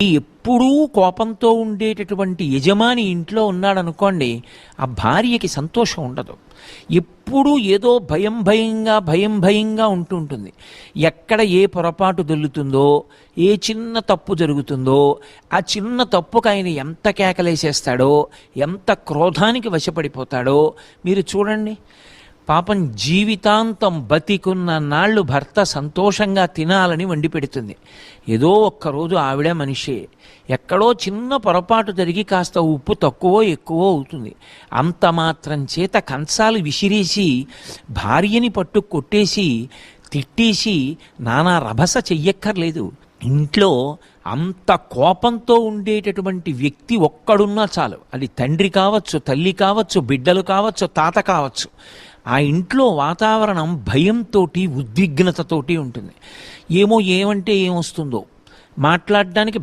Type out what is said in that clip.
ఎప్పుడూ కోపంతో ఉండేటటువంటి యజమాని ఇంట్లో ఉన్నాడనుకోండి, ఆ భార్యకి సంతోషం ఉండదు. ఎప్పుడూ ఏదో భయంగా ఉంటుంటుంది. ఎక్కడ ఏ పొరపాటు దొల్లుతుందో, ఏ చిన్న తప్పు జరుగుతుందో, ఆ చిన్న తప్పుకు ఆయన ఎంత కేకలేసేస్తాడో, ఎంత క్రోధానికి వశపడిపోతాడో మీరు చూడండి. పాపం జీవితాంతం బతికున్న నాళ్ళు భర్త సంతోషంగా తినాలని వండి పెడుతుంది. ఏదో ఒక్కరోజు ఆవిడ మనిషే, ఎక్కడో చిన్న పొరపాటు జరిగి కాస్త ఉప్పు తక్కువో ఎక్కువో అవుతుంది. అంత మాత్రం చేత కంచాలు విసిరేసి భార్యని పట్టు కొట్టేసి తిట్టేసి నానా రభస చెయ్యక్కర్లేదు. ఇంట్లో అంత కోపంతో ఉండేటటువంటి వ్యక్తి ఒక్కడున్నా చాలు. అది తండ్రి కావచ్చు, తల్లి కావచ్చు, బిడ్డలు కావచ్చు, తాత కావచ్చు. ఆ ఇంట్లో వాతావరణం భయంతో, ఉద్విగ్నతతోటి ఉంటుంది. ఏమంటే ఏమొస్తుందో మాట్లాడడానికి